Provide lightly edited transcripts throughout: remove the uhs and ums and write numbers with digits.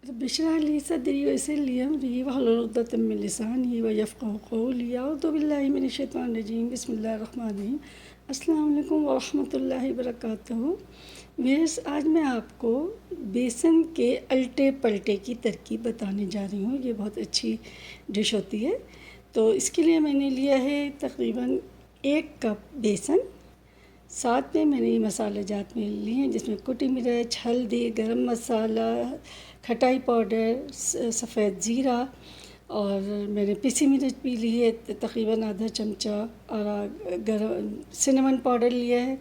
रब इश्रह ली सदरी वयस्सिर अमरी वहलुल उक़दतम मिन लिसानी यफ़क़हू क़ौली अऊज़ु बिल्लाहि मिनश शैतानिर रजीम बिस्मिल्लाहिर रहमानिर रहीम अस्सलामु अलैकुम व रहमतुल्लाहि व बरकातुहू। आज मैं आपको बेसन के अल्टे पल्टे की तरकीब बताने जा रही हूँ। ये बहुत अच्छी डिश होती है। तो इसके लिए मैंने लिया है तकरीबन 1 कप बेसन। साथ में मैंने ये मसाले जात में लिए हैं जिसमें कुटी मिर्च, हल्दी, गरम मसाला, खटाई पाउडर, सफ़ेद ज़ीरा और मैंने पिसी मिर्च भी ली है तकरीबन आधा चमचा और गरम सिनेमन पाउडर लिया है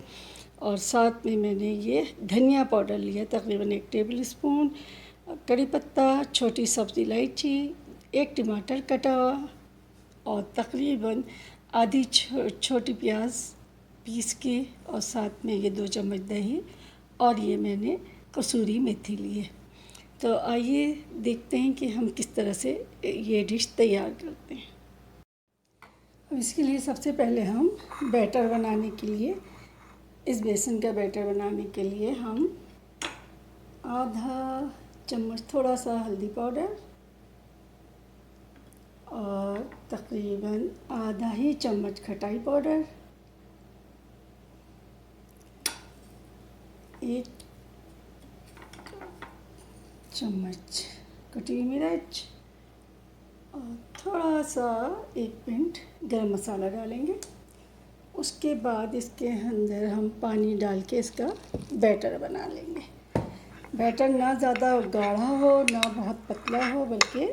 और साथ में मैंने ये धनिया पाउडर लिया है तकरीबन 1 टेबल स्पून, कड़ी पत्ता, छोटी सब्ज़ी इलायची, 1 टमाटर कटा हुआ और तकरीबन आधी छोटी प्याज पीस के और साथ में ये 2 चम्मच दही और ये मैंने कसूरी मेथी ली है। तो आइए देखते हैं कि हम किस तरह से ये डिश तैयार करते हैं। अब इसके लिए सबसे पहले हम बैटर बनाने के लिए इस बेसन का बैटर बनाने के लिए हम आधा चम्मच थोड़ा सा हल्दी पाउडर और तकरीबन आधा ही चम्मच खटाई पाउडर, 1 चम्मच कटी हुई मिर्च और थोड़ा सा 1 पिंच गरम मसाला डालेंगे। उसके बाद इसके अंदर हम पानी डाल के इसका बैटर बना लेंगे। बैटर ना ज़्यादा गाढ़ा हो ना बहुत पतला हो, बल्कि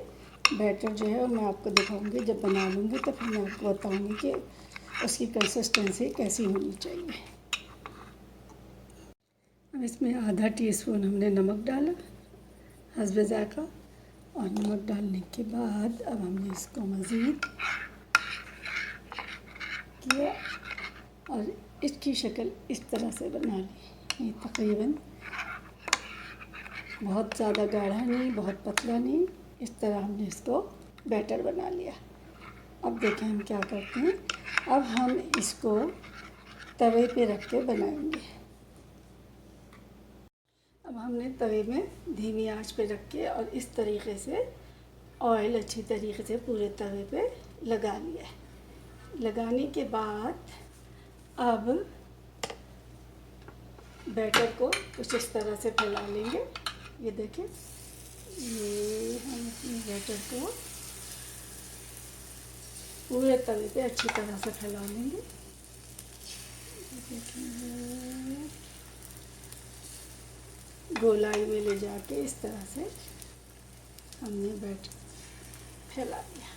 बैटर जो है मैं आपको दिखाऊंगी जब बना लूँगी तो फिर मैं आपको बताऊँगी कि उसकी कंसिस्टेंसी कैसी होनी चाहिए। अब इसमें आधा टीस्पून हमने नमक डाला हस्बे ज़ायक़ा और नमक डालने के बाद अब हमने इसको मज़ीद किया और इसकी शक्ल इस तरह से बना ली। ये तकरीबन बहुत ज़्यादा गाढ़ा नहीं, बहुत पतला नहीं, इस तरह हमने इसको बैटर बना लिया। अब देखें हम क्या करते हैं। अब हम इसको तवे पे रख के बनाएंगे। अब हमने तवे में धीमी आंच पे रख के और इस तरीके से ऑयल अच्छी तरीके से पूरे तवे पे लगा लिया है। लगाने के बाद अब बैटर को कुछ इस तरह से फैला लेंगे। ये देखें, ये हम अपने बैटर को पूरे तवे पे अच्छी तरह से फैला लेंगे। गोलाई में ले जाके इस तरह से हमने बैटर फैला दिया।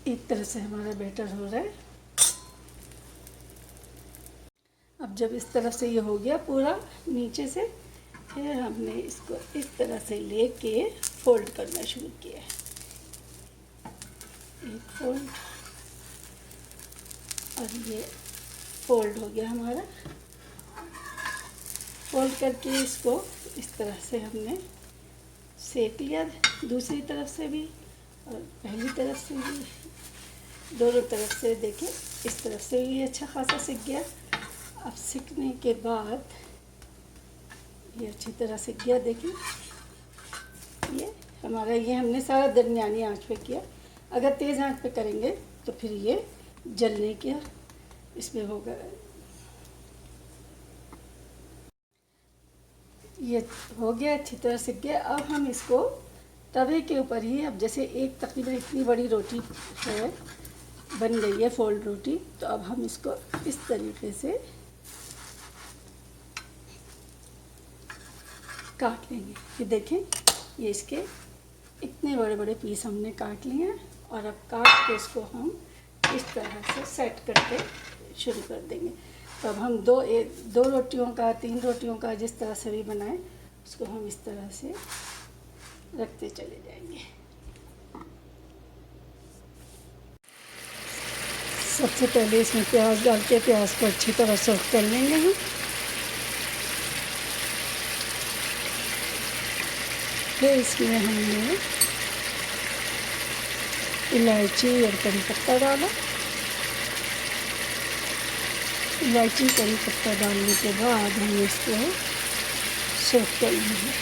एक तरह से हमारा बैटर हो रहा है। अब जब इस तरफ से ये हो गया पूरा नीचे से, फिर हमने इसको इस तरह से लेके फोल्ड करना शुरू किया है। एक फोल्ड और ये फोल्ड हो गया हमारा। फोल्ड करके इसको इस तरह से हमने सेक लिया, दूसरी तरफ से भी और पहली तरफ से भी, दोनों तरफ से। देखें इस तरफ से भी अच्छा खासा सिक गया। अब सिकने के बाद ये अच्छी तरह सिक गया। देखें ये हमारा, ये हमने सारा दरमियानी आंच पे किया। अगर तेज़ आंच पे करेंगे तो फिर ये जलने के इसमें होगा। ये हो गया, अच्छी तरह सिक गया। अब हम इसको तवे के ऊपर ही, अब जैसे एक तकरीबन इतनी बड़ी रोटी है बन गई है, फोल्ड रोटी, तो अब हम इसको इस तरीके से काट लेंगे। ये देखें, ये इसके इतने बड़े बड़े पीस हमने काट लिए हैं और अब काट के इसको हम इस तरह से सेट करके शुरू कर देंगे। तो अब हम दो रोटियों का, 3 रोटियों का, जिस तरह से भी बनाएं उसको हम इस तरह से रखते चले जाएंगे। सबसे पहले इसमें प्याज डाल के प्याज को अच्छी तरह सोख कर लेंगे हम। फिर इसमें हमने इलायची और करी पत्ता डाला। इलायची करी पत्ता डालने के बाद हम इसको सोख कर लेंगे।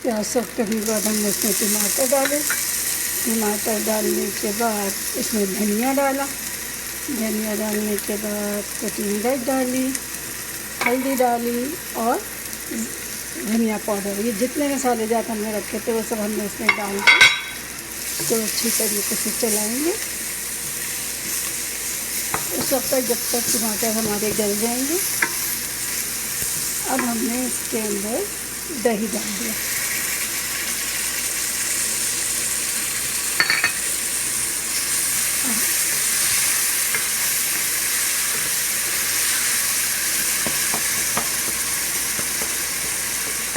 प्याज सोख करने के बाद हमने इसमें टमाटर डाले। टमाटर डालने के बाद इसमें धनिया डाला। धनिया डालने के बाद कटी मिर्च डाली, हल्दी डाली और धनिया पाउडर। ये जितने मसाले जात हमने रखे थे वो सब हमने इसमें डाल के तो अच्छी तरीके से चलाएंगे उस वक्त तक जब तक टमाटर हमारे गल जाएंगे। अब हमने इसके अंदर दही डाल दिया।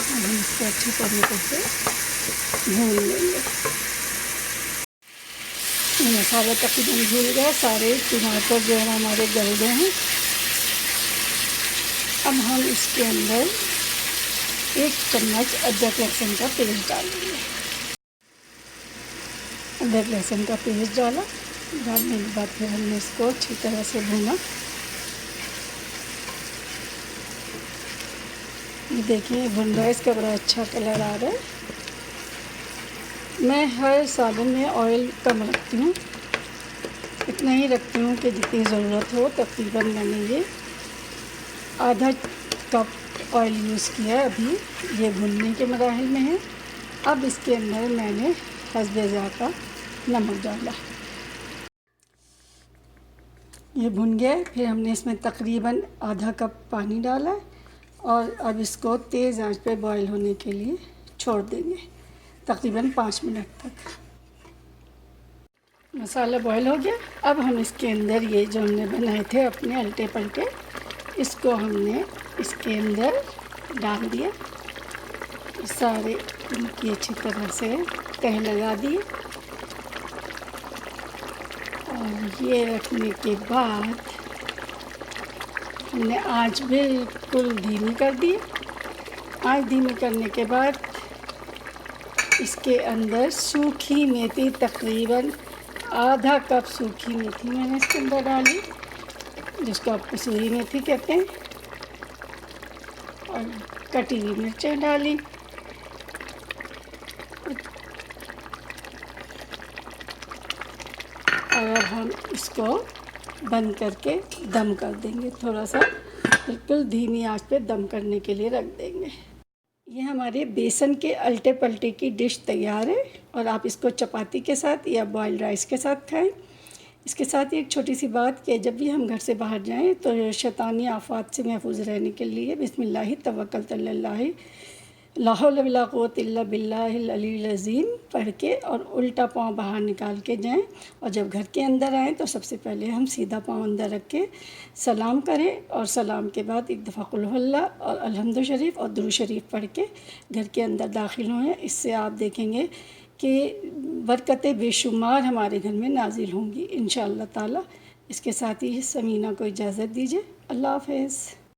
हम इसको अच्छी तरीके से भून लेंगे। मसाला तकरीबन भून गया, सारे टमाटर जो है हमारे गल गए हैं। अब हम इसके अंदर 1 चम्मच अदरक लहसुन का पेस्ट डालेंगे। अदरक लहसुन का पेस्ट डालने के बाद फिर हमने इसको अच्छी तरह से भूना। ये देखिए भुन रहा है, इसका बड़ा अच्छा कलर आ रहा है। मैं हर सालन में ऑयल कम रखती हूँ, इतना ही रखती हूँ कि जितनी ज़रूरत हो। तकरीबन मैंने ये आधा कप ऑयल यूज़ किया है। अभी ये भुनने के मराहिल में है। अब इसके अंदर मैंने हस्बे ज़ायक़ा नमक डाला। ये भुन गया। फिर हमने इसमें तकरीबन आधा कप पानी डाला है और अब इसको तेज़ आंच पे बॉईल होने के लिए छोड़ देंगे तकरीबन 5 मिनट तक। मसाला बॉईल हो गया। अब हम इसके अंदर ये जो हमने बनाए थे अपने अल्टे पल्टे, इसको हमने इसके अंदर डाल दिया। सारे इनकी अच्छी तरह से तह लगा दिए और ये रखने के बाद हमने आँच बिल्कुल धीमी कर दी। आँच धीमी करने के बाद इसके अंदर सूखी मेथी, तकरीबन आधा कप सूखी मेथी मैंने इसके अंदर डाली, जिसको आप कसूरी मेथी कहते हैं, और कटी हुई मिर्चें डाली। और अब हम इसको बंद करके दम कर देंगे। थोड़ा सा बिल्कुल धीमी आंच पे दम करने के लिए रख देंगे। ये हमारे बेसन के अल्टे पल्टे की डिश तैयार है और आप इसको चपाती के साथ या बॉइल्ड राइस के साथ खाएं। इसके साथ ही एक छोटी सी बात कि जब भी हम घर से बाहर जाएं तो शैतानी आफात से महफूज रहने के लिए बिस्मिल्लाहि तवक्कलतु अलल्लाह ला हौला वला कुव्वता इल्ला बिल्लाहिल अलील अज़ीम पढ़ के और उल्टा पाँव बाहर निकाल के जाएं। और जब घर के अंदर आएँ तो सबसे पहले हम सीधा पाँव अंदर रख के सलाम करें और सलाम के बाद एक दफ़ा कुल हुवल्लाह और अल्हम्दु शरीफ और दुरूद शरीफ पढ़ के घर के अंदर दाखिल हों। इससे आप देखेंगे कि बरकतें बेशुमार हमारे घर में नाजिल होंगी इंशाअल्लाह ताला। इसके साथ ही समीना को इजाज़त दीजिए। अल्लाह हाफ़िज़।